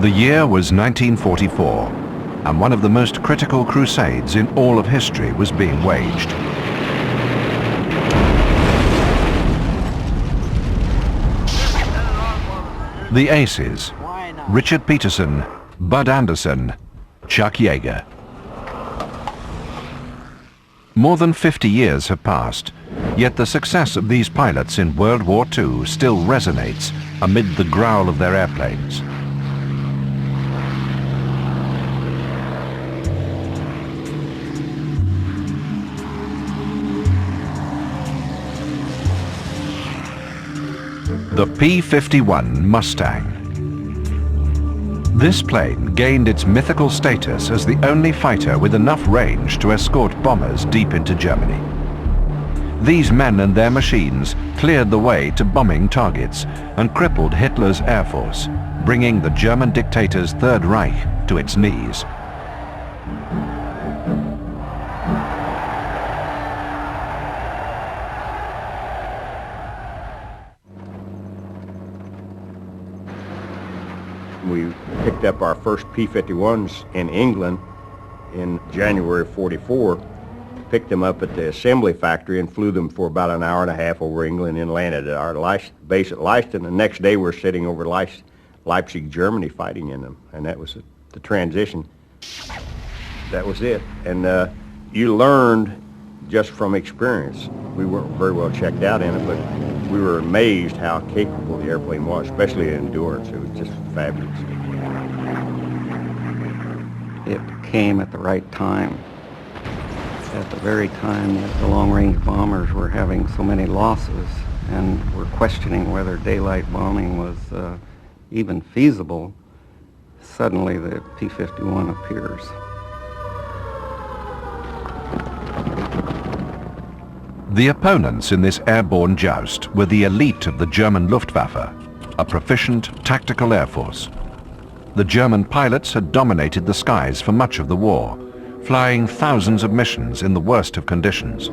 The year was 1944, and one of the most critical crusades in all of history was being waged. The aces, Richard Peterson, Bud Anderson, Chuck Yeager. More than 50 years have passed, yet the success of these pilots in World War II still resonates amid the growl of their airplanes. The P51 Mustang. This plane gained its mythical status as the only fighter with enough range to escort bombers deep into Germany. These men and their machines cleared the way to bombing targets and crippled Hitler's air force, bringing the German dictator's Third Reich to its knees. We picked up our first P51s in England in January of '44, picked them up at the assembly factory and flew them for about an hour and a half over England and landed at our base at Leiston. The next day we're sitting over Leipzig, Germany, fighting in them, and that was the transition. That was it. And you learned just from experience. We weren't very well checked out in it, but we were amazed how capable the airplane was, especially in endurance. It was just fabulous. It came at the right time, at the very time that the long-range bombers were having so many losses and were questioning whether daylight bombing was even feasible. Suddenly the P-51 appears. The opponents in this airborne joust were the elite of the German Luftwaffe, a proficient tactical air force. The German pilots had dominated the skies for much of the war, flying thousands of missions in the worst of conditions.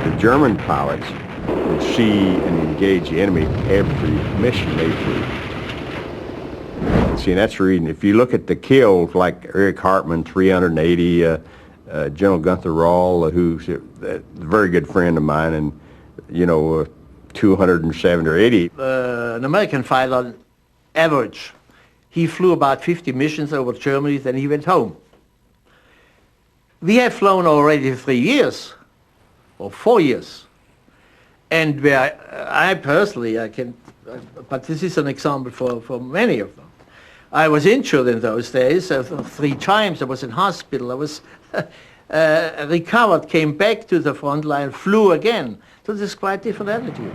The German pilots would see and engage the enemy every mission they flew. See, and that's the reason. If you look at the kills, like Eric Hartmann, 380, General Gunther Rahl, who's a very good friend of mine, and, you know, 270 or 80. An American fighter, on average, he flew about 50 missions over Germany, then he went home. We have flown already 3 years, or 4 years. And where I personally, but this is an example for many of them. I was injured in those days 3 times. I was in hospital. I was recovered, came back to the front line, flew again. So this is quite different attitude.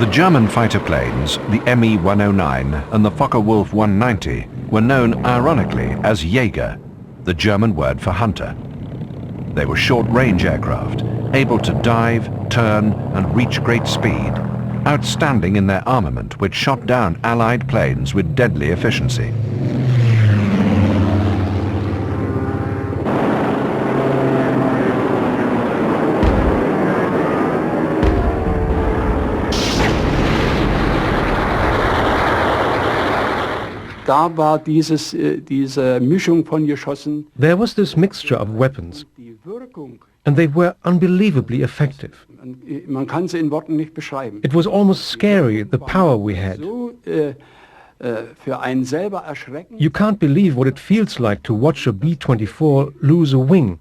The German fighter planes, the Me-109 and the Focke-Wulf 190, were known ironically as Jäger, the German word for hunter. They were short-range aircraft, able to dive, turn and reach great speed, outstanding in their armament, which shot down Allied planes with deadly efficiency. There was this mixture of weapons, and they were unbelievably effective. It was almost scary, the power we had. You can't believe what it feels like to watch a B-24 lose a wing,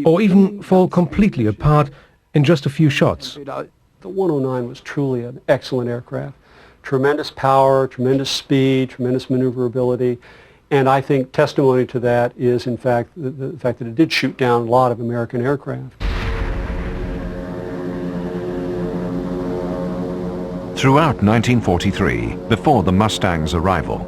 or even fall completely apart in just a few shots. The 109 was truly an excellent aircraft. Tremendous power, tremendous speed, tremendous maneuverability. And I think testimony to that is, in fact, the fact that it did shoot down a lot of American aircraft. Throughout 1943, before the Mustang's arrival,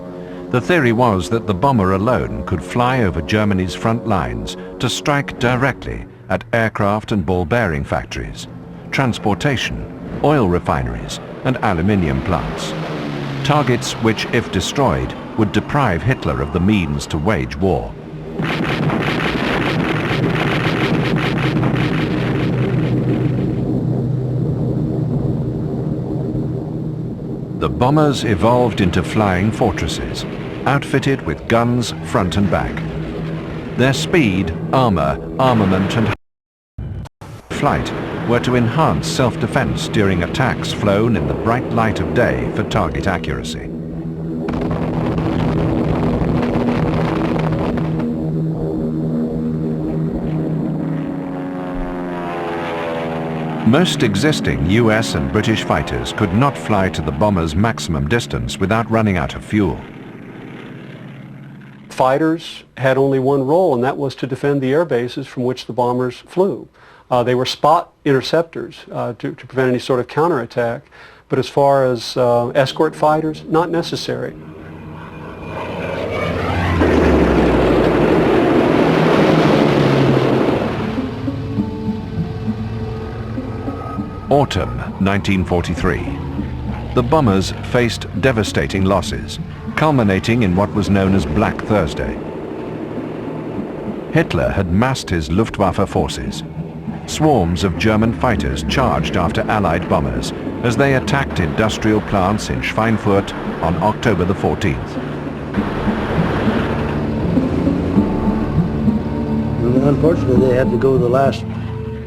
the theory was that the bomber alone could fly over Germany's front lines to strike directly at aircraft and ball bearing factories, transportation, oil refineries and aluminium plants, targets which, if destroyed, would deprive Hitler of the means to wage war. The bombers evolved into flying fortresses, outfitted with guns front and back. Their speed, armor, armament and flight were to enhance self-defense during attacks flown in the bright light of day for target accuracy. Most existing US and British fighters could not fly to the bomber's maximum distance without running out of fuel. Fighters had only one role, and that was to defend the air bases from which the bombers flew. They were spot interceptors to prevent any sort of counterattack, but as far as escort fighters, not necessary. Autumn 1943. The bombers faced devastating losses, culminating in what was known as Black Thursday. Hitler had massed his Luftwaffe forces. Swarms of German fighters charged after Allied bombers as they attacked industrial plants in Schweinfurt on October the 14th. Unfortunately, they had to go the last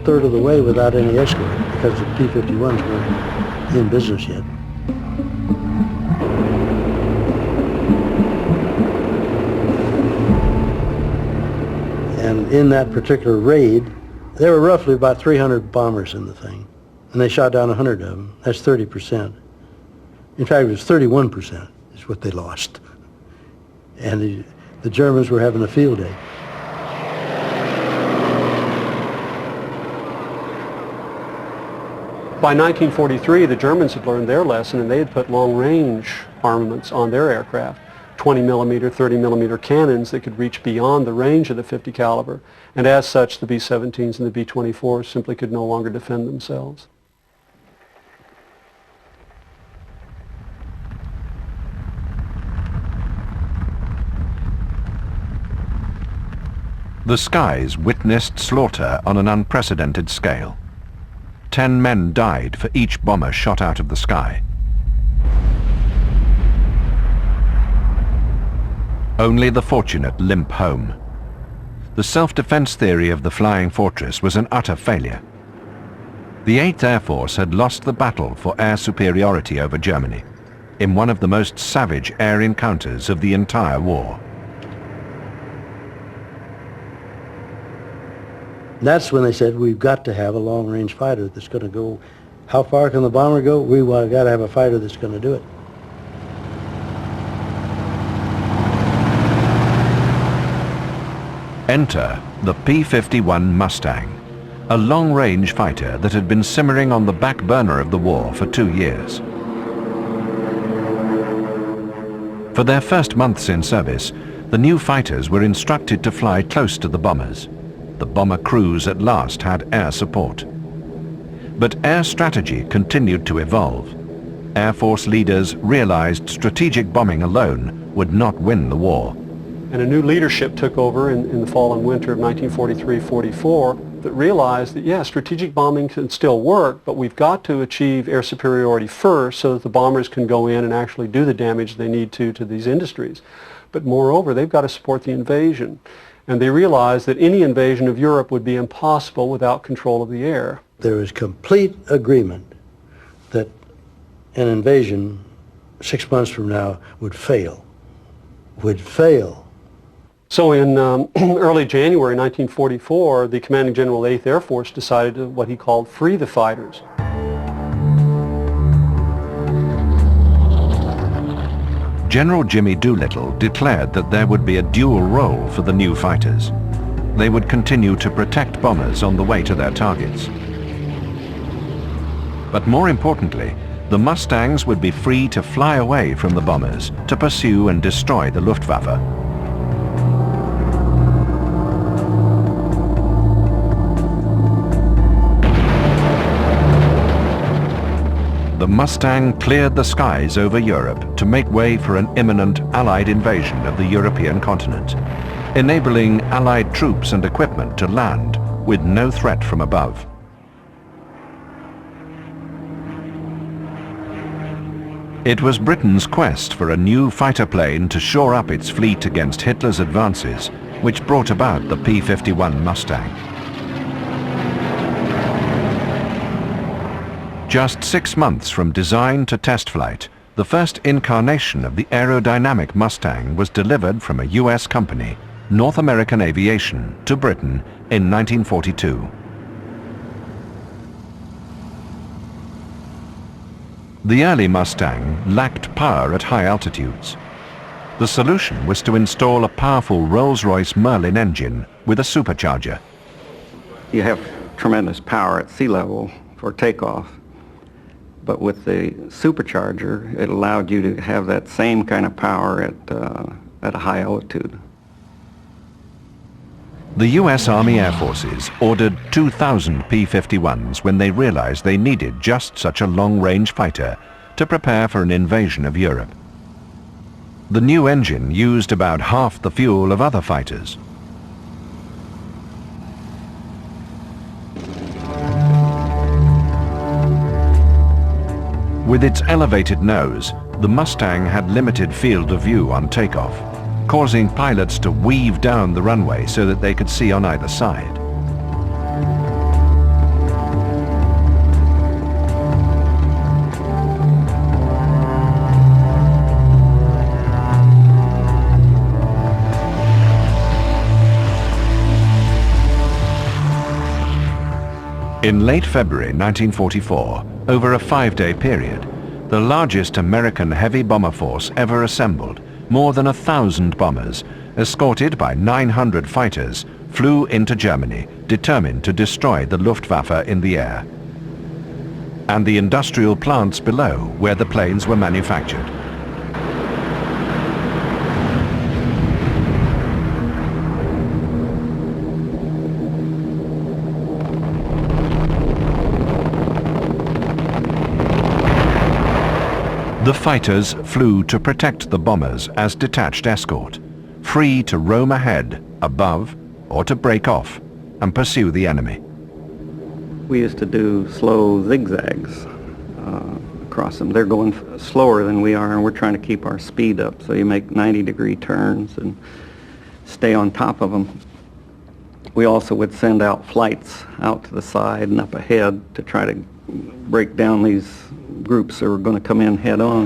third of the way without any escort because the P51s weren't in business yet. And in that particular raid, there were roughly about 300 bombers in the thing, and they shot down 100 of them. That's 30%. In fact, it was 31% is what they lost. And the Germans were having a field day. By 1943, the Germans had learned their lesson, and they had put long-range armaments on their aircraft. 20 millimeter, 30 millimeter cannons that could reach beyond the range of the 50 caliber, and as such the B-17s and the B-24s simply could no longer defend themselves. The skies witnessed slaughter on an unprecedented scale. 10 men died for each bomber shot out of the sky. Only the fortunate limp home. The self-defense theory of the flying fortress was an utter failure. The 8th Air Force had lost the battle for air superiority over Germany in one of the most savage air encounters of the entire war. That's when they said, we've got to have a long-range fighter that's going to go. How far can the bomber go? We've got to have a fighter that's going to do it. Enter the P51 Mustang, a long-range fighter that had been simmering on the back burner of the war for 2 years. For their first months in service, the new fighters were instructed to fly close to the bombers. The bomber crews at last had air support. But air strategy continued to evolve. Air Force leaders realized strategic bombing alone would not win the war. And a new leadership took over in the fall and winter of 1943-44 that realized that, yeah, strategic bombing can still work, but we've got to achieve air superiority first so that the bombers can go in and actually do the damage they need to these industries. But moreover, they've got to support the invasion. And they realized that any invasion of Europe would be impossible without control of the air. There is complete agreement that an invasion 6 months from now would fail. Would fail. So in early January 1944, the commanding general of the 8th Air Force decided to what he called free the fighters. General Jimmy Doolittle declared that there would be a dual role for the new fighters. They would continue to protect bombers on the way to their targets. But more importantly, the Mustangs would be free to fly away from the bombers to pursue and destroy the Luftwaffe. the Mustang cleared the skies over Europe to make way for an imminent Allied invasion of the European continent, enabling Allied troops and equipment to land with no threat from above. It was Britain's quest for a new fighter plane to shore up its fleet against Hitler's advances which brought about the P51 Mustang. Just 6 months from design to test flight, the first incarnation of the aerodynamic Mustang was delivered from a US company, North American Aviation, to Britain in 1942. The early Mustang lacked power at high altitudes. The solution was to install a powerful Rolls-Royce Merlin engine with a supercharger. You have tremendous power at sea level for takeoff, but with the supercharger, it allowed you to have that same kind of power at a high altitude. The US Army Air Forces ordered 2,000 P-51s when they realized they needed just such a long-range fighter to prepare for an invasion of Europe. The new engine used about half the fuel of other fighters. With its elevated nose, the Mustang had limited field of view on takeoff, causing pilots to weave down the runway so that they could see on either side. In late February 1944, over a 5-day period, the largest American heavy bomber force ever assembled, more than 1,000 bombers, escorted by 900 fighters, flew into Germany, determined to destroy the Luftwaffe in the air, and the industrial plants below where the planes were manufactured. The fighters flew to protect the bombers as detached escort, free to roam ahead, above, or to break off and pursue the enemy. We used to do slow zigzags across them. They're going slower than we are, and we're trying to keep our speed up. So you make 90-degree turns and stay on top of them. We also would send out flights out to the side and up ahead to try to break down these groups that were going to come in head on.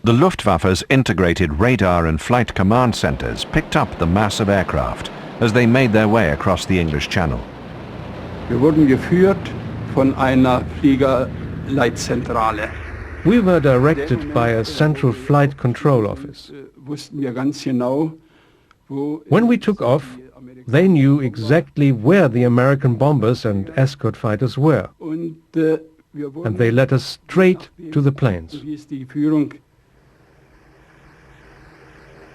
The Luftwaffe's integrated radar and flight command centers picked up the mass of aircraft as they made their way across the English Channel. Wir wurden geführt von einer Fliegerleitzentrale. We were directed by a central flight control office. Wussten wir ganz genau, wo When we took off, they knew exactly where the American bombers and escort fighters were, und wir wurden and they led us straight to the planes. hieß die Führung.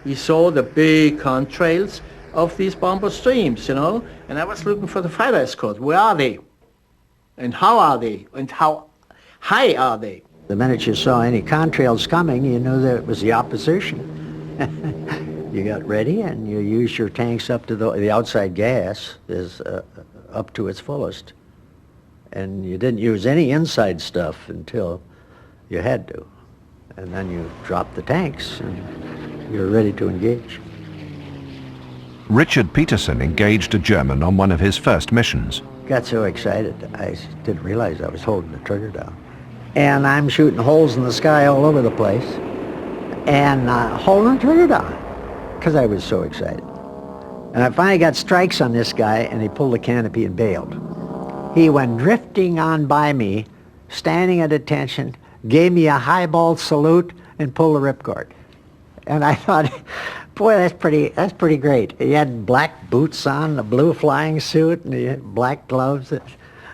We saw the big contrails of these bomber streams, you know, and I was looking for the fighter escort. Where are they? And how are they? And how high are they? The minute you saw any contrails coming, you knew that it was the opposition. You got ready and you used your tanks up to the outside gas is up to its fullest. And you didn't use any inside stuff until you had to. And then you dropped the tanks and you were ready to engage. Richard Peterson engaged a German on one of his first missions. Got so excited, I didn't realize I was holding the trigger down. And I'm shooting holes in the sky all over the place and holding the trigger down because I was so excited. And I finally got strikes on this guy and he pulled the canopy and bailed. He went drifting on by me, standing at attention, gave me a highball salute and pulled the ripcord. And I thought, boy, that's pretty great. He had black boots on, a blue flying suit, and he had black gloves. It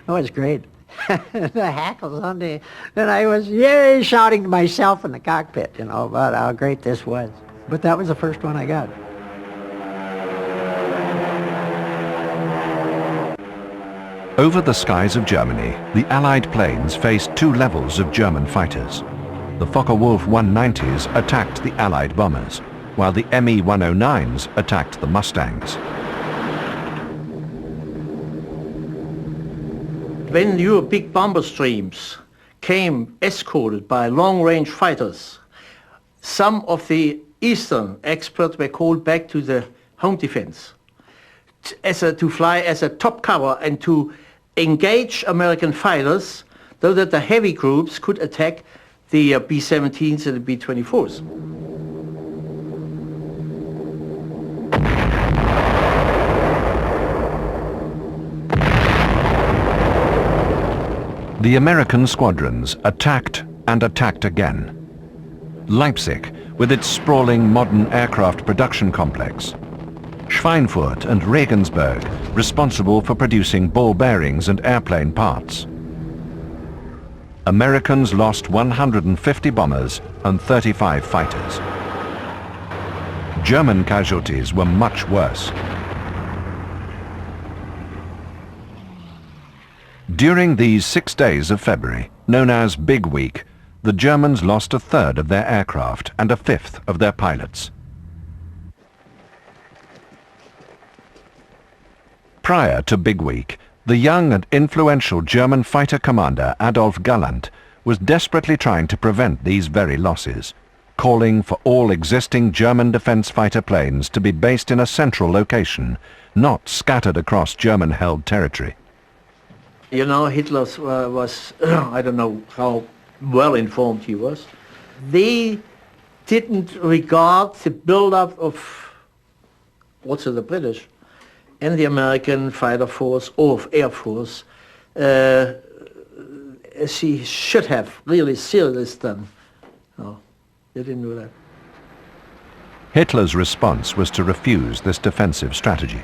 was great. The hackles on the... And I was, yay, shouting to myself in the cockpit, you know, about how great this was. But that was the first one I got. Over the skies of Germany, the Allied planes faced two levels of German fighters. The Focke-Wulf 190s attacked the Allied bombers, while the Me-109s attacked the Mustangs. When your big bomber streams came escorted by long-range fighters, some of the Eastern experts were called back to the home defense to fly as a top cover and to engage American fighters so that the heavy groups could attack the B-17s and the B-24s. The American squadrons attacked and attacked again. Leipzig, with its sprawling modern aircraft production complex. Schweinfurt and Regensburg, responsible for producing ball bearings and airplane parts. Americans lost 150 bombers and 35 fighters. German casualties were much worse. During these 6 days of February, known as Big Week, the Germans lost a third of their aircraft and a fifth of their pilots. Prior to Big Week, the young and influential German fighter commander Adolf Galland was desperately trying to prevent these very losses, calling for all existing German defense fighter planes to be based in a central location, not scattered across German-held territory. You know, Hitler was, I don't know how well informed he was. They didn't regard the build-up of also the British and the American fighter force or air force as he should have really seriously done. No, they didn't do that. Hitler's response was to refuse this defensive strategy.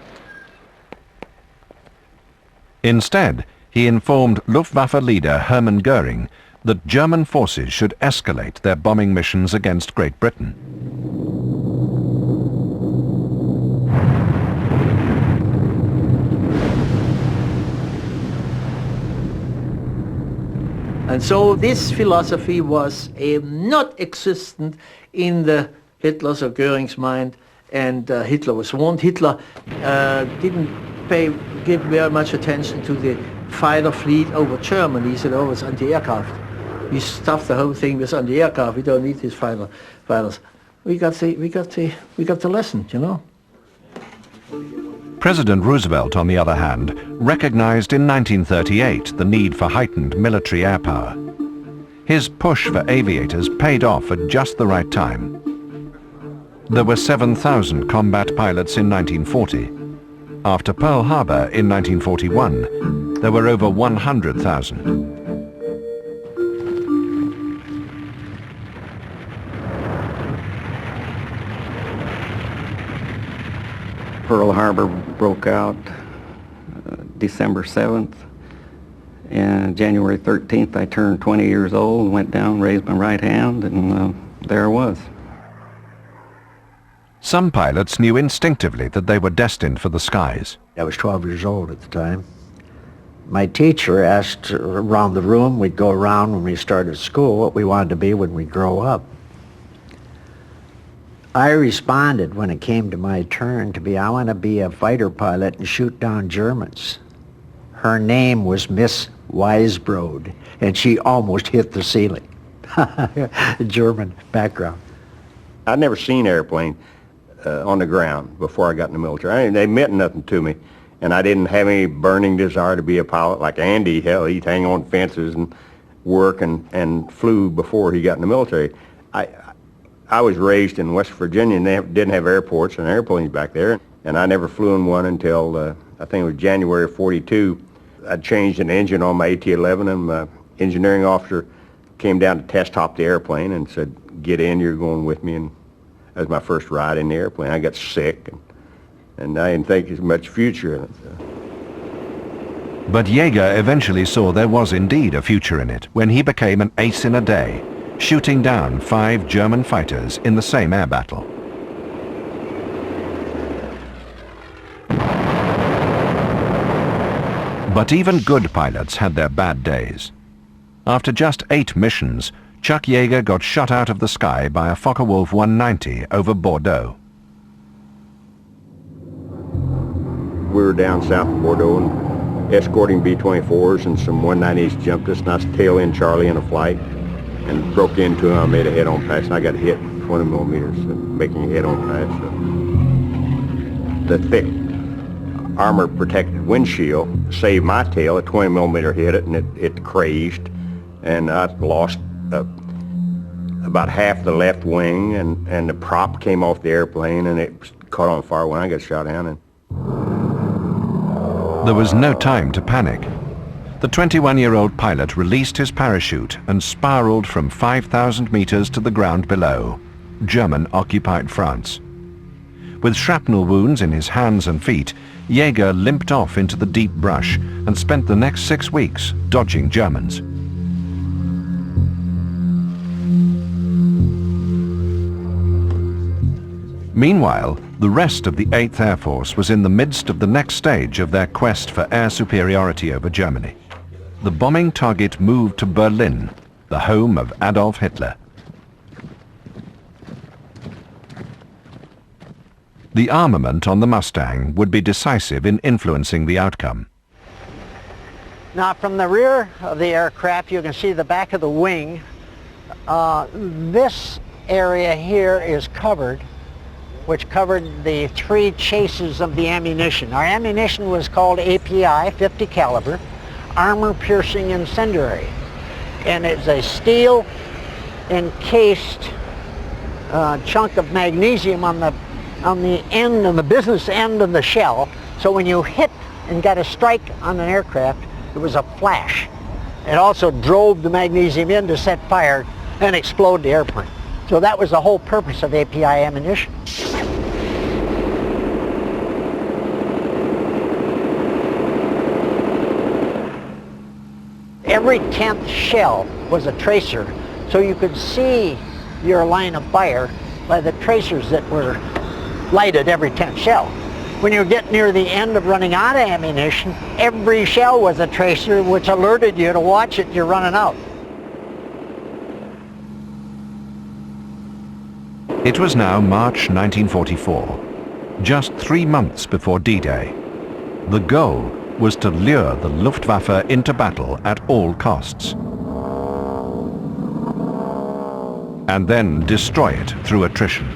Instead, he informed Luftwaffe leader Hermann Göring that German forces should escalate their bombing missions against Great Britain. And so this philosophy was not existent in the Hitler's or Göring's mind, and Hitler was warned. Hitler didn't give very much attention to the fighter fleet over Germany. He said, oh, it's anti-aircraft. We stuffed the whole thing with anti-aircraft. We don't need these fighters. We got the lesson, you know. President Roosevelt, on the other hand, recognized in 1938 the need for heightened military air power. His push for aviators paid off at just the right time. There were 7,000 combat pilots in 1940. After Pearl Harbor in 1941, there were over 100,000. Pearl Harbor broke out December 7th, and January 13th I turned 20 years old, went down, raised my right hand, and there I was. Some pilots knew instinctively that they were destined for the skies. I was 12 years old at the time. My teacher asked around the room, we'd go around when we started school, what we wanted to be when we grow up. I responded when it came to my turn to be, I want to be a fighter pilot and shoot down Germans. Her name was Miss Weisbrod, and she almost hit the ceiling. German background. I'd never seen an airplane on the ground before I got in the military. They meant nothing to me, and I didn't have any burning desire to be a pilot like Andy. Hell, he'd hang on fences and work and flew before he got in the military. I was raised in West Virginia, and they didn't have airports and airplanes back there, and I never flew in one until I think it was January of '42. I changed an engine on my AT-11, and my engineering officer came down to test hop the airplane and said, "Get in, you're going with me." And that was my first ride in the airplane. I got sick, and I didn't think there's much future in it. But Jaeger eventually saw there was indeed a future in it when he became an ace in a day, shooting down 5 German fighters in the same air battle. But even good pilots had their bad days. After just 8 missions, Chuck Yeager got shot out of the sky by a Focke-Wulf 190 over Bordeaux. We were down south of Bordeaux and escorting B-24s, and some 190s jumped us, and I was tail-end Charlie in a flight and broke into them. I made a head-on pass, and I got hit 20 millimeters, making a head-on pass. So the thick armor-protected windshield saved my tail. A 20 millimeter hit it, and it crazed, and I lost about half the left wing, and the prop came off the airplane, and it caught on fire when I got shot down. And there was no time to panic. The 21-year-old pilot released his parachute and spiraled from 5,000 meters to the ground below, German-occupied France. With shrapnel wounds in his hands and feet, Yeager limped off into the deep brush and spent the next 6 weeks dodging Germans. Meanwhile, the rest of the 8th Air Force was in the midst of the next stage of their quest for air superiority over Germany. The bombing target moved to Berlin, the home of Adolf Hitler. The armament on the Mustang would be decisive in influencing the outcome. Now, from the rear of the aircraft, you can see the back of the wing. This area here is covered, which covered the 3 chases of the ammunition. Our ammunition was called API, 50 caliber, armor-piercing incendiary. And it's a steel encased chunk of magnesium on the end, on the business end of the shell. So when you hit and got a strike on an aircraft, it was a flash. It also drove the magnesium in to set fire and explode the airplane. So that was the whole purpose of API ammunition. Every 10th shell was a tracer, so you could see your line of fire by the tracers that were lighted every 10th shell. When you get near the end of running out of ammunition, every shell was a tracer, which alerted you to watch it, you're running out. It was now March 1944, just 3 months before D-Day. The goal was to lure the Luftwaffe into battle at all costs, and then destroy it through attrition.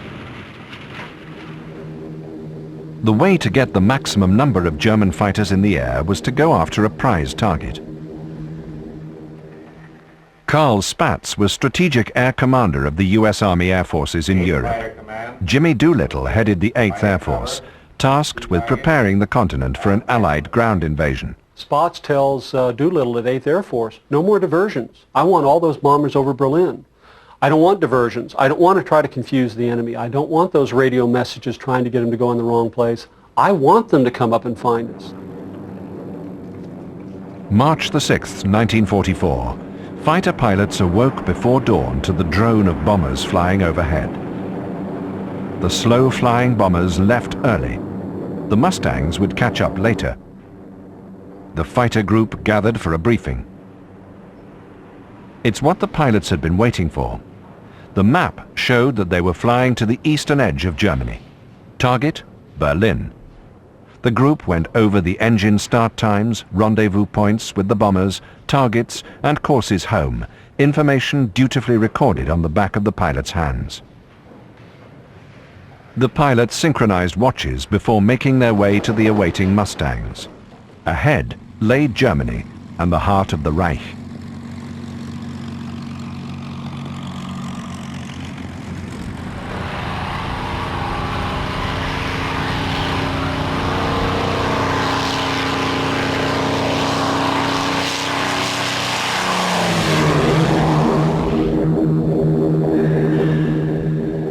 The way to get the maximum number of German fighters in the air was to go after a prize target. Karl Spaatz was Strategic Air Commander of the U.S. Army Air Forces in Europe. Jimmy Doolittle headed the 8th Air Force, tasked with preparing the continent for an Allied ground invasion. Spaatz tells Doolittle at 8th Air Force, no more diversions. I want all those bombers over Berlin. I don't want diversions. I don't want to try to confuse the enemy. I don't want those radio messages trying to get them to go in the wrong place. I want them to come up and find us. March the 6th, 1944. Fighter pilots awoke before dawn to the drone of bombers flying overhead. The slow-flying bombers left early. The Mustangs would catch up later. The fighter group gathered for a briefing. It's what the pilots had been waiting for. The map showed that they were flying to the eastern edge of Germany. Target, Berlin. The group went over the engine start times, rendezvous points with the bombers, targets, and courses home, information dutifully recorded on the back of the pilots' hands. The pilots synchronized watches before making their way to the awaiting Mustangs. Ahead lay Germany and the heart of the Reich.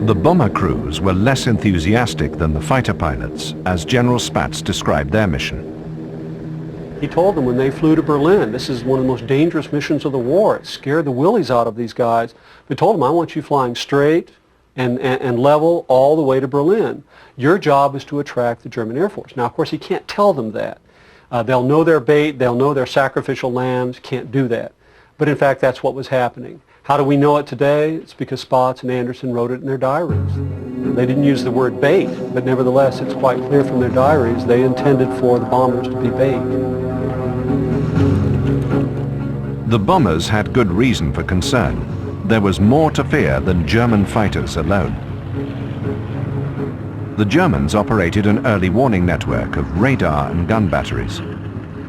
The bomber crews were less enthusiastic than the fighter pilots, as General Spaatz described their mission. He told them when they flew to Berlin, this is one of the most dangerous missions of the war. It scared the willies out of these guys. But told them, I want you flying straight and level all the way to Berlin. Your job is to attract the German Air Force. Now, of course, he can't tell them that. They'll know their bait, they'll know their sacrificial lambs, can't do that. But in fact, that's what was happening. How do we know it today? It's because Spotts and Anderson wrote it in their diaries. They didn't use the word bait, but nevertheless, it's quite clear from their diaries they intended for the bombers to be bait. The bombers had good reason for concern. There was more to fear than German fighters alone. The Germans operated an early warning network of radar and gun batteries,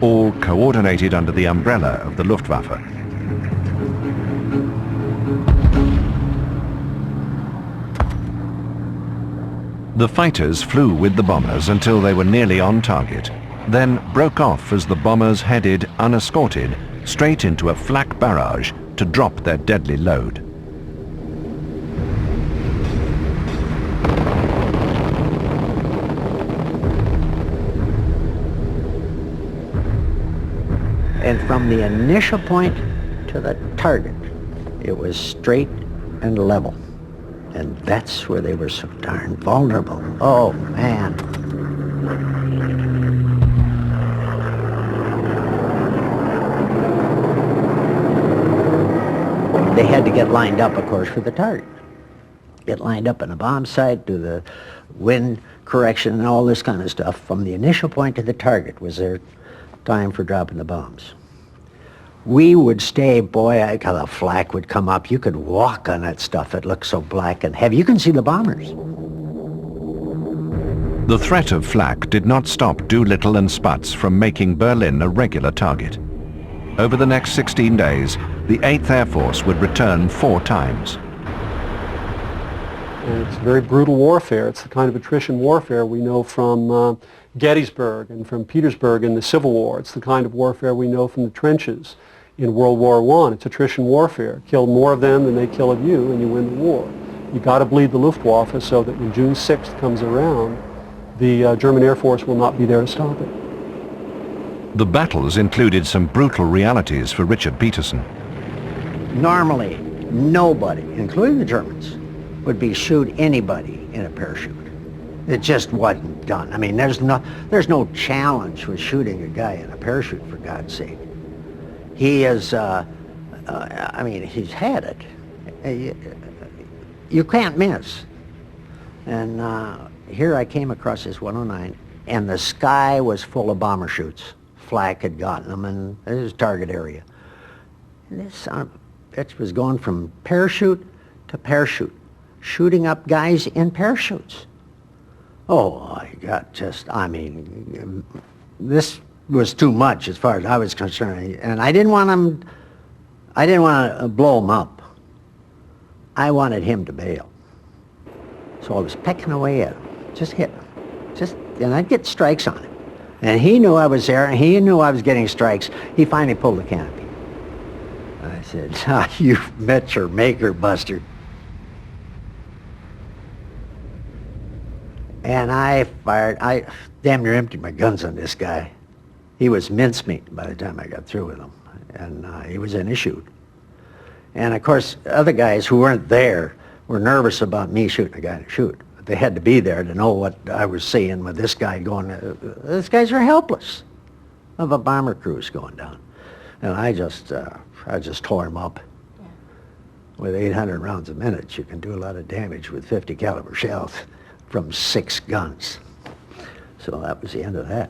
all coordinated under the umbrella of the Luftwaffe. The fighters flew with the bombers until they were nearly on target, then broke off as the bombers headed, unescorted, straight into a flak barrage to drop their deadly load. And from the initial point to the target, it was straight and level. And that's where they were so darn vulnerable. Oh, man. They had to get lined up, of course, for the target. Get lined up on the bomb site, do the wind correction and all this kind of stuff. From the initial point to the target was their time for dropping the bombs. We would stay, boy, the flak would come up. You could walk on that stuff. It looked so black and heavy. You can see the bombers. The threat of flak did not stop Doolittle and Spatz from making Berlin a regular target. Over the next 16 days, the 8th Air Force would return 4 times. And it's very brutal warfare. It's the kind of attrition warfare we know from Gettysburg and from Petersburg in the Civil War. It's the kind of warfare we know from the trenches in World War I. It's attrition warfare. Kill more of them than they kill of you, and you win the war. You got to bleed the Luftwaffe so that when June 6th comes around, the German Air Force will not be there to stop it. The battles included some brutal realities for Richard Peterson. Normally, nobody, including the Germans, would shoot anybody in a parachute. It just wasn't done. I mean, there's no challenge with shooting a guy in a parachute, for God's sake. He is, I mean, he's had it. You can't miss. And here I came across this 109, and the sky was full of bomber chutes. Flak had gotten them, and it was target area. And this bitch was going from parachute to parachute, shooting up guys in parachutes. Oh, I got I mean, this was too much as far as I was concerned. And I didn't want to blow him up. I wanted him to bail. So I was pecking away at him, just hitting him. And I'd get strikes on him. And he knew I was there, and he knew I was getting strikes. He finally pulled the canopy. I said, you've met your maker, Buster. And I damn near emptied my guns on this guy. He was mincemeat by the time I got through with him. And he was in his chute. And of course, other guys who weren't there were nervous about me shooting a guy in a chute. But they had to be there to know what I was seeing with this guy going, these guys are helpless of a bomber cruise going down. And I just tore him up. Yeah. With 800 rounds a minute, you can do a lot of damage with 50 caliber shells from 6 guns. So that was the end of that.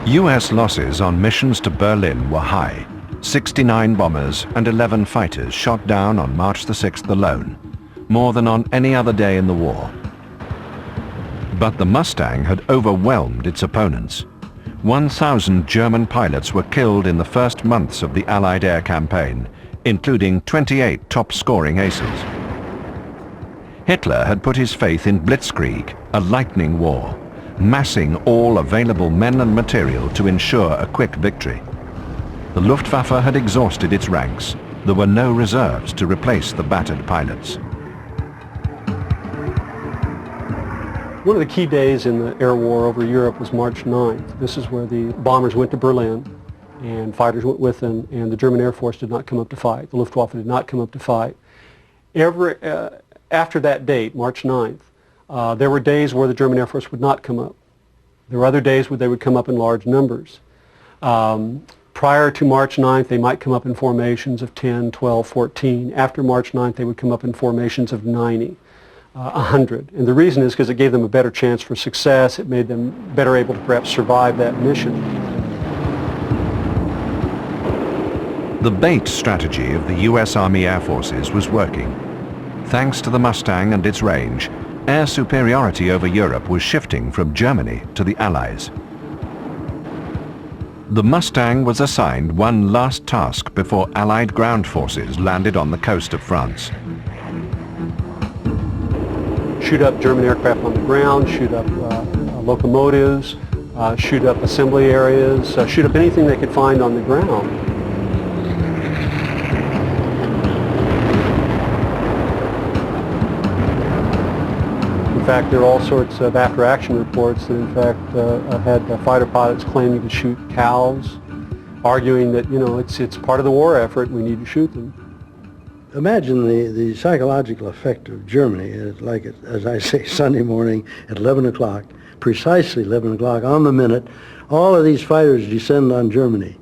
U.S. losses on missions to Berlin were high. 69 bombers and 11 fighters shot down on March the 6th alone, more than on any other day in the war. But the Mustang had overwhelmed its opponents. 1,000 German pilots were killed in the first months of the Allied air campaign, including 28 top-scoring aces. Hitler had put his faith in Blitzkrieg, a lightning war, massing all available men and material to ensure a quick victory. The Luftwaffe had exhausted its ranks. There were no reserves to replace the battered pilots. One of the key days in the air war over Europe was March 9th. This is where the bombers went to Berlin, and fighters went with them, and the German Air Force did not come up to fight. The Luftwaffe did not come up to fight. After that date, March 9th, There were days where the German Air Force would not come up. There were other days where they would come up in large numbers. Prior to March 9th, they might come up in formations of 10, 12, 14. After March 9th, they would come up in formations of 90, 100. And the reason is because it gave them a better chance for success. It made them better able to perhaps survive that mission. The bait strategy of the U.S. Army Air Forces was working. Thanks to the Mustang and its range, air superiority over Europe was shifting from Germany to the Allies. The Mustang was assigned one last task before Allied ground forces landed on the coast of France. Shoot up German aircraft on the ground, shoot up locomotives, shoot up assembly areas, shoot up anything they could find on the ground. In fact, there are all sorts of after-action reports that, in fact, had fighter pilots claiming to shoot cows, arguing that, you know, it's part of the war effort, we need to shoot them. Imagine the psychological effect of Germany, like, as I say, Sunday morning at 11 o'clock, precisely 11 o'clock, on the minute, all of these fighters descend on Germany.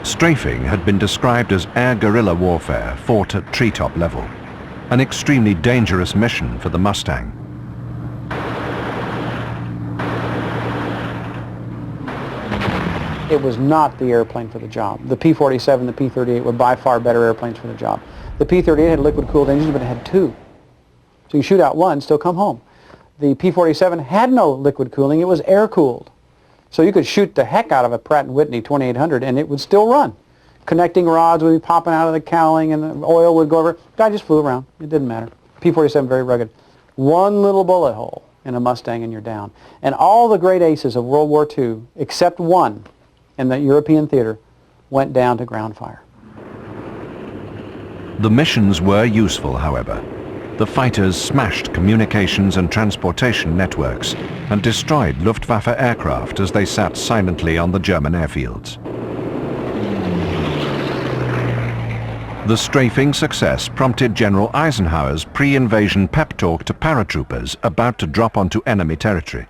Strafing had been described as air guerrilla warfare fought at treetop level, an extremely dangerous mission for the Mustang. It was not the airplane for the job. The P-47, the P-38 were by far better airplanes for the job. The P-38 had liquid-cooled engines, but it had two. So you shoot out one, still come home. The P-47 had no liquid cooling, it was air-cooled. So you could shoot the heck out of a Pratt & Whitney 2800 and it would still run. Connecting rods would be popping out of the cowling and the oil would go over. Guy just flew around. It didn't matter. P-47 very rugged. One little bullet hole in a Mustang and you're down. And all the great aces of World War II, except one in the European theater, went down to ground fire. The missions were useful, however. The fighters smashed communications and transportation networks and destroyed Luftwaffe aircraft as they sat silently on the German airfields. The strafing success prompted General Eisenhower's pre-invasion pep talk to paratroopers about to drop onto enemy territory.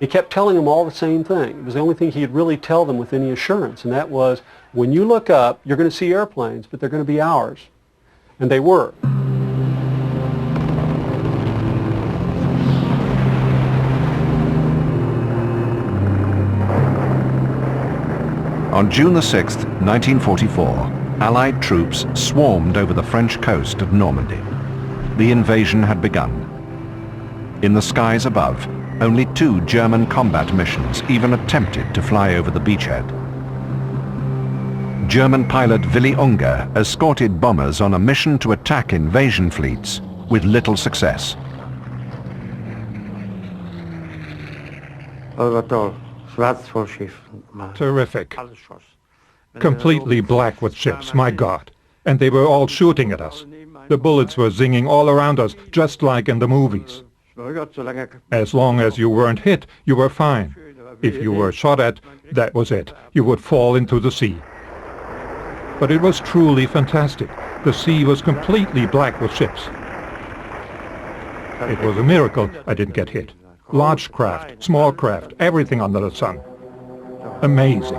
He kept telling them all the same thing. It was the only thing he'd really tell them with any assurance, and that was, when you look up, you're going to see airplanes, but they're going to be ours. And they were. On June the 6th, 1944, Allied troops swarmed over the French coast of Normandy. The invasion had begun. In the skies above, only 2 German combat missions even attempted to fly over the beachhead. German pilot Willy Unger escorted bombers on a mission to attack invasion fleets with little success. Terrific. Completely black with ships, my God. And they were all shooting at us. The bullets were zinging all around us, just like in the movies. As long as you weren't hit, you were fine. If you were shot at, that was it. You would fall into the sea. But it was truly fantastic. The sea was completely black with ships. It was a miracle I didn't get hit. Large craft, small craft, everything under the sun. Amazing.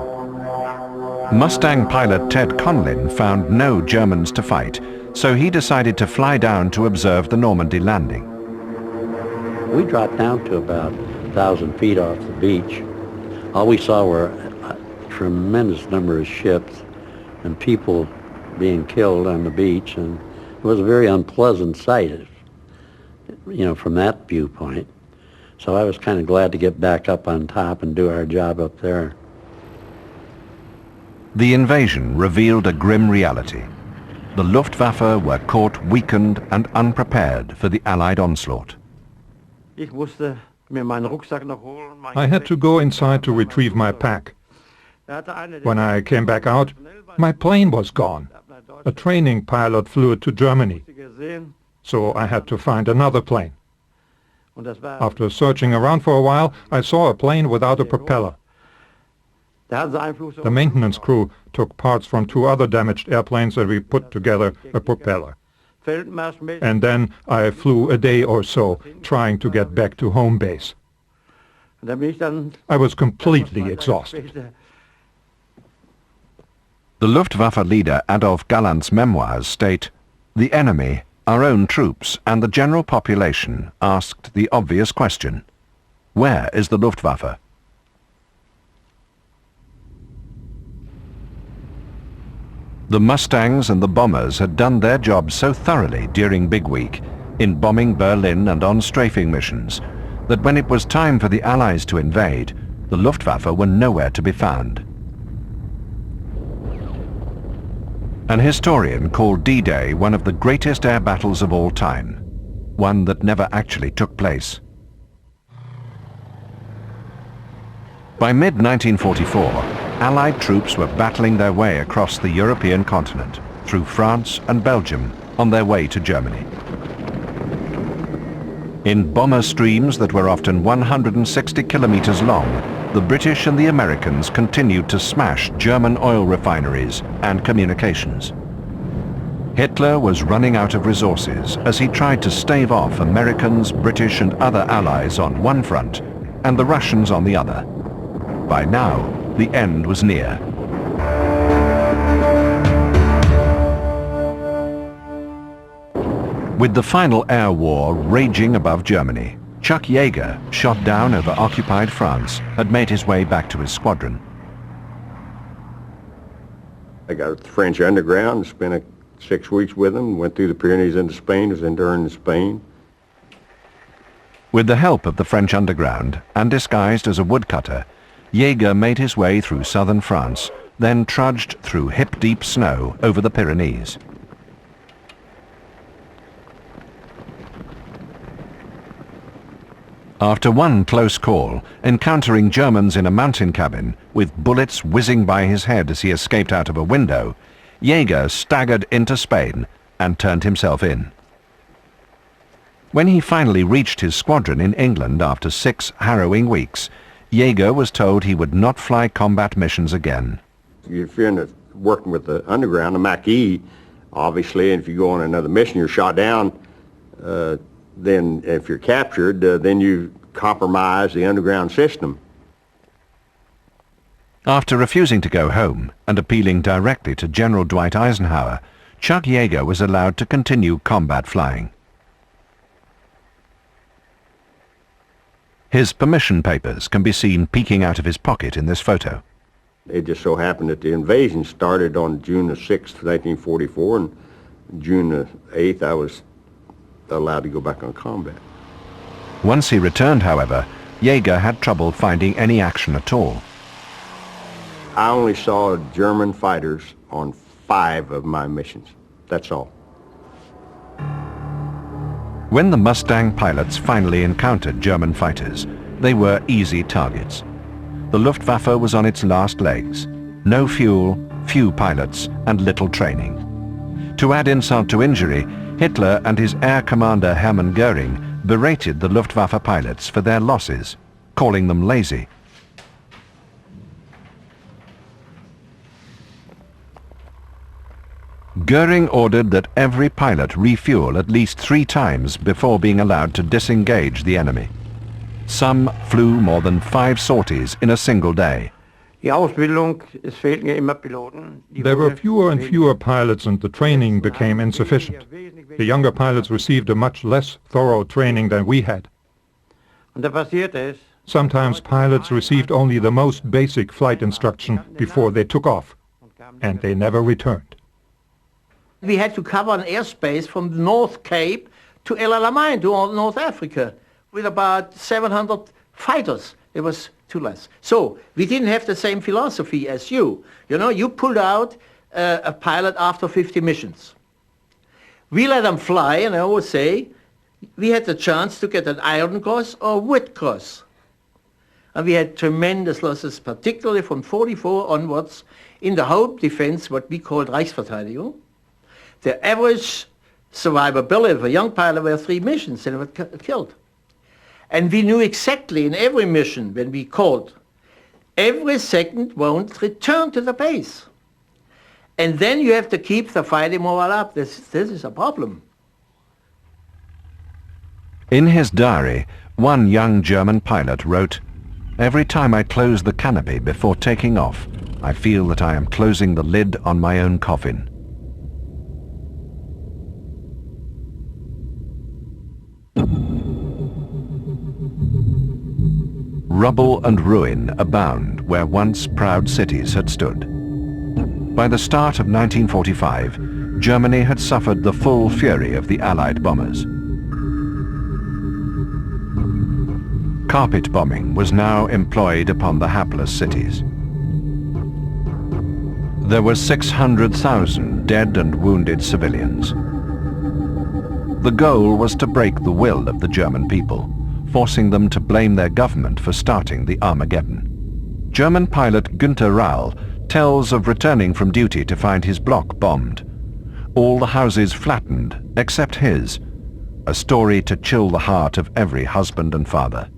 Mustang pilot Ted Conlin found no Germans to fight, so he decided to fly down to observe the Normandy landing. We dropped down to about 1,000 feet off the beach. All we saw were a tremendous number of ships and people being killed on the beach, and it was a very unpleasant sight, you know, from that viewpoint. So I was kind of glad to get back up on top and do our job up there. The invasion revealed a grim reality. The Luftwaffe were caught weakened and unprepared for the Allied onslaught. I had to go inside to retrieve my pack. When I came back out, my plane was gone. A training pilot flew it to Germany. So I had to find another plane. After searching around for a while, I saw a plane without a propeller. The maintenance crew took parts from 2 other damaged airplanes and we put together a propeller. And then I flew a day or so trying to get back to home base. I was completely exhausted. The Luftwaffe leader Adolf Gallant's memoirs state, "The enemy, our own troops and the general population asked the obvious question, where is the Luftwaffe?" The Mustangs and the bombers had done their job so thoroughly during Big Week, in bombing Berlin and on strafing missions, that when it was time for the Allies to invade, the Luftwaffe were nowhere to be found. An historian called D-Day one of the greatest air battles of all time, one that never actually took place. By mid-1944, Allied troops were battling their way across the European continent, through France and Belgium, on their way to Germany. In bomber streams that were often 160 kilometers long, the British and the Americans continued to smash German oil refineries and communications. Hitler was running out of resources as he tried to stave off Americans, British and other allies on one front and the Russians on the other. By now, the end was near. With the final air war raging above Germany, Chuck Yeager, shot down over occupied France, had made his way back to his squadron. I got at the French underground, spent 6 weeks with them, went through the Pyrenees into Spain, was interned in Spain. With the help of the French underground, and disguised as a woodcutter, Yeager made his way through southern France, then trudged through hip-deep snow over the Pyrenees. After one close call, encountering Germans in a mountain cabin, with bullets whizzing by his head as he escaped out of a window, Yeager staggered into Spain and turned himself in. When he finally reached his squadron in England after 6 harrowing weeks, Yeager was told he would not fly combat missions again. If you're working with the underground, the Maquis, obviously, and if you go on another mission, you're shot down, then if you're captured, then you compromise the underground system. After refusing to go home and appealing directly to General Dwight Eisenhower, Chuck Yeager was allowed to continue combat flying. His permission papers can be seen peeking out of his pocket in this photo. It just so happened that the invasion started on June the 6th, 1944, and June the 8th I was allowed to go back on combat. Once he returned, however, Yeager had trouble finding any action at all. I only saw German fighters on 5 of my missions. That's all. When the Mustang pilots finally encountered German fighters, they were easy targets. The Luftwaffe was on its last legs. No fuel, few pilots, and little training. To add insult to injury, Hitler and his air commander Hermann Göring berated the Luftwaffe pilots for their losses, calling them lazy. Göring ordered that every pilot refuel at least 3 times before being allowed to disengage the enemy. Some flew more than 5 sorties in a single day. There were fewer and fewer pilots and the training became insufficient. The younger pilots received a much less thorough training than we had. Sometimes pilots received only the most basic flight instruction before they took off, and they never returned. We had to cover an airspace from the North Cape to El Alamein, to North Africa, with about 700 fighters. It was too less. So we didn't have the same philosophy as you. You know, you pulled out a pilot after 50 missions. We let them fly, and I always say, we had the chance to get an Iron Cross or Wood Cross. And we had tremendous losses, particularly from 44 onwards, in the home defense, what we called Reichsverteidigung. The average survivability of a young pilot were 3 missions and they were killed. And we knew exactly in every mission when we called, every second won't return to the base. And then you have to keep the fighting morale up. This is a problem. In his diary, one young German pilot wrote, "Every time I close the canopy before taking off, I feel that I am closing the lid on my own coffin." Rubble and ruin abound where once proud cities had stood. By the start of 1945, Germany had suffered the full fury of the Allied bombers. Carpet bombing was now employed upon the hapless cities. There were 600,000 dead and wounded civilians. The goal was to break the will of the German people, forcing them to blame their government for starting the Armageddon. German pilot Günther Rauhl tells of returning from duty to find his block bombed. All the houses flattened, except his. A story to chill the heart of every husband and father.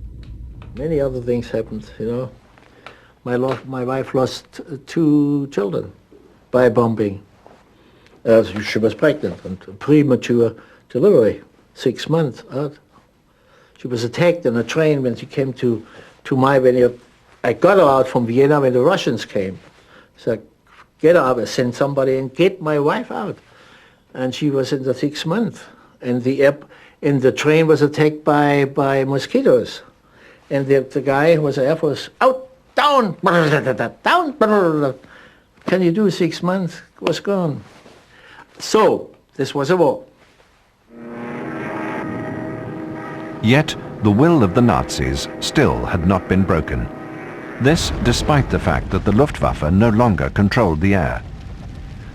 Many other things happened, you know. My wife lost 2 children by bombing. She was pregnant and premature delivery, 6 months out. She was attacked on a train when she came to I got her out from Vienna when the Russians came. So get her out, I sent somebody and get my wife out. And she was in the 6 months. And the train was attacked by mosquitoes. And the guy who was Air Force, out, down, down, can you do 6 months? Was gone. So, this was a war. Yet, the will of the Nazis still had not been broken. This despite the fact that the Luftwaffe no longer controlled the air.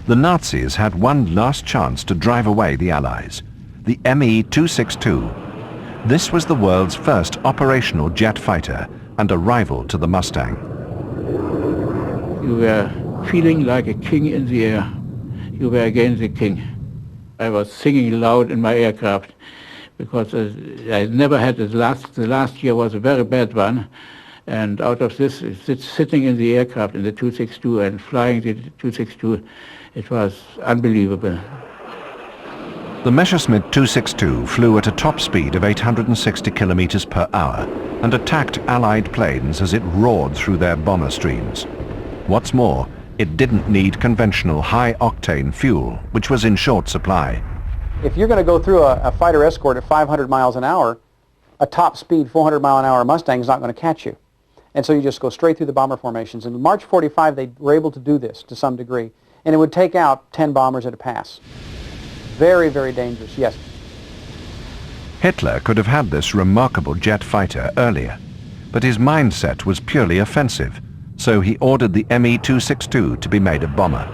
The Nazis had one last chance to drive away the Allies, the Me-262. This was the world's first operational jet fighter and a rival to the Mustang. You were feeling like a king in the air. You were again the king. I was singing loud in my aircraft because I never had the last year was a very bad one. And out of this, sitting in the aircraft in the 262 and flying the 262, it was unbelievable. The Messerschmitt 262 flew at a top speed of 860 kilometers per hour and attacked Allied planes as it roared through their bomber streams. What's more, it didn't need conventional high-octane fuel, which was in short supply. If you're going to go through a fighter escort at 500 miles an hour, a top speed 400 mile an hour Mustang is not going to catch you. And so you just go straight through the bomber formations. In March 45, they were able to do this to some degree. And it would take out 10 bombers at a pass. Very, very dangerous, yes. Hitler could have had this remarkable jet fighter earlier, but his mindset was purely offensive, so he ordered the Me-262 to be made a bomber.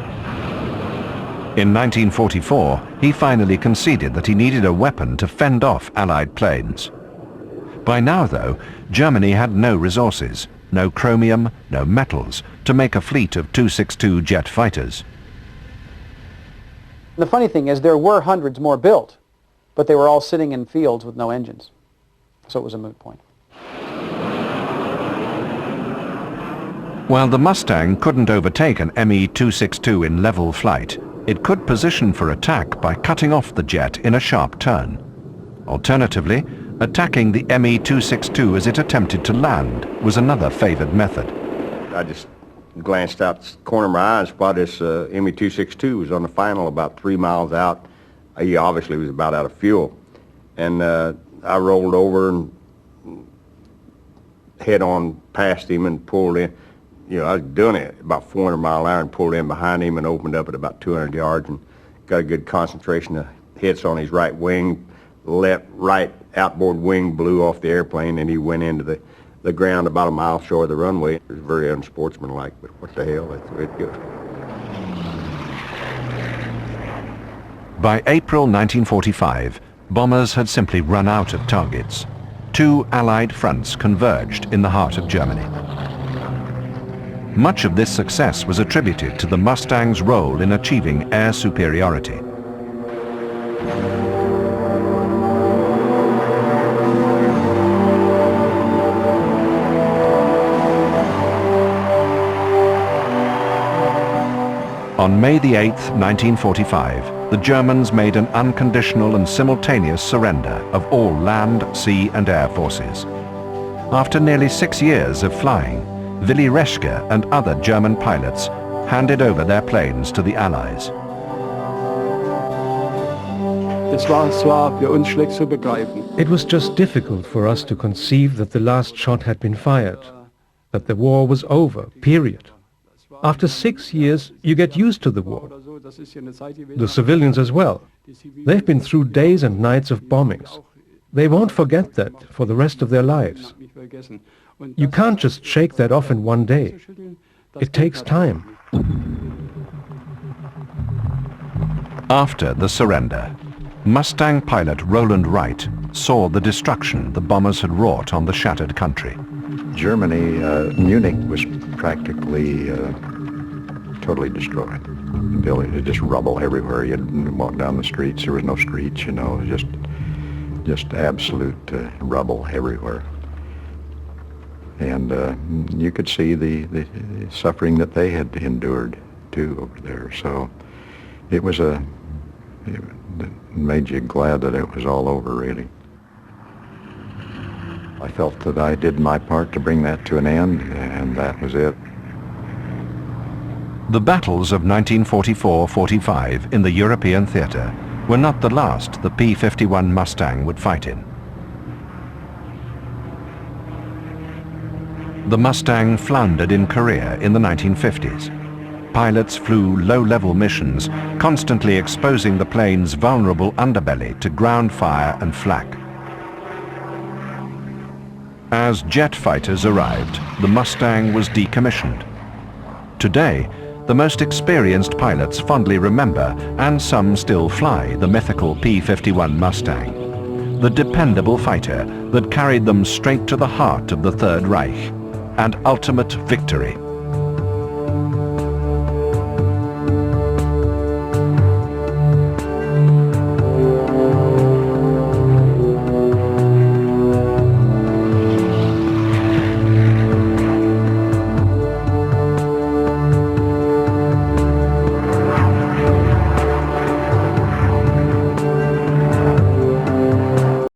In 1944, he finally conceded that he needed a weapon to fend off Allied planes. By now, though, Germany had no resources, no chromium, no metals, to make a fleet of 262 jet fighters. The funny thing is there were hundreds more built, but they were all sitting in fields with no engines. So it was a moot point. While the Mustang couldn't overtake an Me-262 in level flight, it could position for attack by cutting off the jet in a sharp turn. Alternatively, attacking the Me-262 as it attempted to land was another favored method. I just glanced out the corner of my eye and spotted this Me-262 was on the final about 3 miles out. He obviously was about out of fuel. And I rolled over and head on past him and pulled in. You know, I was doing it about 400 mile an hour and pulled in behind him and opened up at about 200 yards and got a good concentration of hits on his right wing. Right outboard wing blew off the airplane and he went into the ground about a mile short of the runway. It was very unsportsmanlike, but what the hell, that's the way it goes. By April 1945, bombers had simply run out of targets. 2 Allied fronts converged in the heart of Germany. Much of this success was attributed to the Mustang's role in achieving air superiority. On May the 8th, 1945, the Germans made an unconditional and simultaneous surrender of all land, sea and air forces. After nearly 6 years of flying, Willy Reschke and other German pilots handed over their planes to the Allies. It was just difficult for us to conceive that the last shot had been fired, that the war was over, period. After 6 years, you get used to the war. The civilians as well. They've been through days and nights of bombings. They won't forget that for the rest of their lives. You can't just shake that off in one day. It takes time. After the surrender, Mustang pilot Roland Wright saw the destruction the bombers had wrought on the shattered country. Germany, Munich was practically totally destroyed. The building, just rubble everywhere. You'd walk down the streets, there was no streets, you know, just absolute rubble everywhere. And you could see the suffering that they had endured too over there. So it made you glad that it was all over, really. I felt that I did my part to bring that to an end, and that was it. The battles of 1944-45 in the European theatre were not the last the P51 Mustang would fight in. The Mustang floundered in Korea in the 1950s. Pilots flew low-level missions, constantly exposing the plane's vulnerable underbelly to ground fire and flak. As jet fighters arrived, the Mustang was decommissioned. Today, the most experienced pilots fondly remember, and some still fly, the mythical P51 Mustang, the dependable fighter that carried them straight to the heart of the Third Reich and ultimate victory.